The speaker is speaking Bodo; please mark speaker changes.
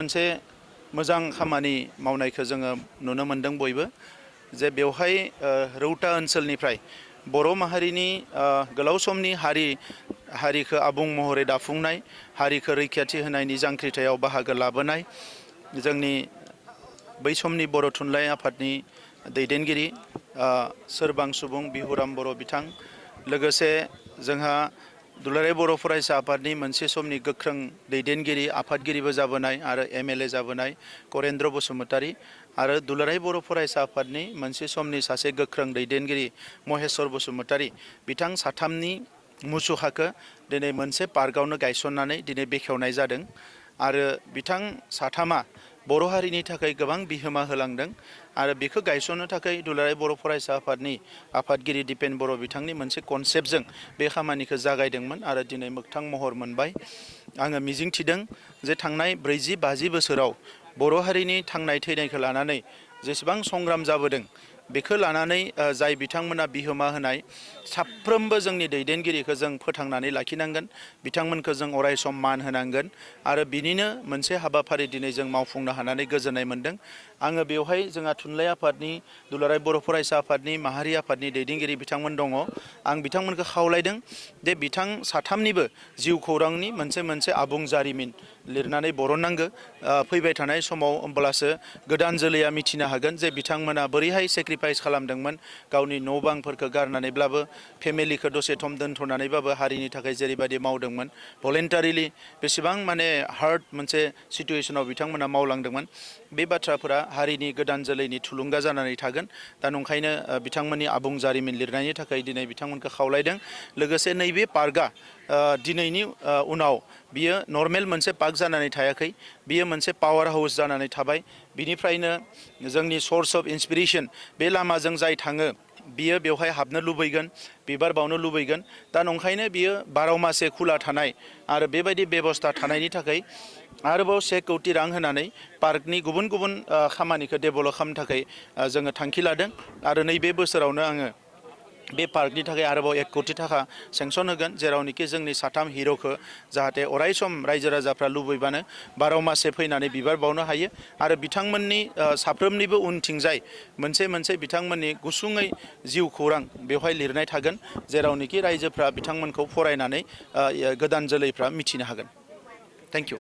Speaker 1: मोनसे मोजां खामानि मावनायखौ जोङो नुनो मोनदों बयबो जे बेवहाय रौता ओनसोलनिफ्राय बर' माहारिनि गोलाव समनि हारिखौ आबुं महरै दाफुंनाय हारिखौ रैखाथि होनायनि जांख्रिथायाव बाहागो लाबोनाय जोंनि बै समनि बर' थुनलाइ आफादनि दैदेनगिरि सोरबां सुबुं बिहुराम बर' बिथां लोगोसे जोंहा दुलाराय बर' फरायसा आफादनि मोनसे समनि गोख्रों दैदेनगिरि आफादगिरिबो जाबोनाय आरो एमएलए जाबोनाय करेन्द्र बसुमतारी आरो दुलाराय बर' फरायसा आफादनि मोनसे समनि सासे गोख्रों दैदेनगिरि महेश्वर बसुमतारी बिथां साथामनि मुसुखाखौ दिनै मोनसे पार्कआवनो गायसननानै दिनै बेखेवनाय जादों आरो बिथां साथामा बर' हारिनि थाखाय गोबां बिहोमा होलांदों आरो बेखौ गायसननो थाखाय दुलाराय बर' फरायसा आफादनि आफादगिरि दिपेन बर' बिथांनि मोनसे कनसेप्टजों बे खामानिखौ जागायदोंमोन आरो दिनै मोगथां महर मोनबाय। आङो मिजिंथिदों जे थांनाय 40-50 बोसोराव बर' हारिनि थांनाय थैनायखौ लानानै जेसेबां संग्राम जाबोदों बेखौ लानानै जाय बिथांमोना बिहोमा होनाय साफ्रोमबो जोंनि दैदेनगिरिखौ जों फोथांनानै लाखिनांगोन बिथांमोनखौ जों अरायसम मान होनांगोन आरो बिनिनो मोनसे हाबाफारि दिनै जों मावफुंनो हानानै गोजोननाय मोनदों। आङो बेवहाय जोंहा थुनलाइ आफादनि दुलाराय बर' फरायसा आफादनि माहारि आफादनि दैदेनगिरि बिथांमोन दङ। आं बिथांमोनखौ खावलायदों जे बिथां साथामनिबो जिउ खौरांनि मोनसे आबुं जारिमिन लिरनानै बरननांगौ फैबाय थानाय समाव होमब्लासो गोदान जोलैया मिथिनो हागोन जे बिथांमोना बोरैहाय सेक्रिफाइस खालामदोंमोन गावनि न' बांफोरखौ गारनानैब्लाबो फेमिलिखौ दसे सम दोनथ'नानैबाबो हारिनि थाखाय जेरैबायदि मावदोंमोन भलेन्टारिलि बेसेबां माने हार्ड मोनसे सिटुएशनाव बिथांमोना मावलांदोंमोन बे बाथ्राफोरा हारिनि गोदान जोलैनि थुलुंगा जानानै थागोन। दा नंखायनो बिथांमोननि आबुं जारिमिन लिरनायनि थाखाय दिनै बिथांमोनखौ खावलायदों। लोगोसे नैबे पार्कआ दिनैनि उनाव बियो नर्मेल मोनसे पार्क जानानै थायाखै बियो मोनसे पावार हाउस जानानै थाबाय। बिनिफ्रायनो जोंनि सर्स अफ इन्सपिरेसन बे लामाजों जाय थाङो बियो बेवहाय हाबनो लुबैगोन बिबार बावनो लुबैगोन। दा नंखायनो बियो 12 मासे खुला थानाय आरो बेबायदि बेबस्था थानायनि थाखाय आरोबाव 1 कौटि रां होनानै पार्कनि गुबुन गुबुन खामानिखौ डेभेलप खालामनो थाखाय जोङो थांखि लादों आरो नैबे बोसोरावनो आङो बे पार्कनि थाखाय आरोबाव 1 कौटि थाखा सेंसन होगोन जेरावनोखि जोंनि साथाम हिर'खौ जाहाथे अरायसम रायजो राजाफ्रा लुबैबानो 12 मासे फैनानै बिबार बावनो हायो आरो बिथांमोननि साफ्रोमनिबो उनथिंजाय मोनसे बिथांमोननि गुसुङै जिउ खौरां बेवहाय लिरनाय थागोन जेरावनोखि रायजोफ्रा बिथांमोनखौ फरायनानै गोदान जोलैफ्रा मिथिनो हागोन। Thank you.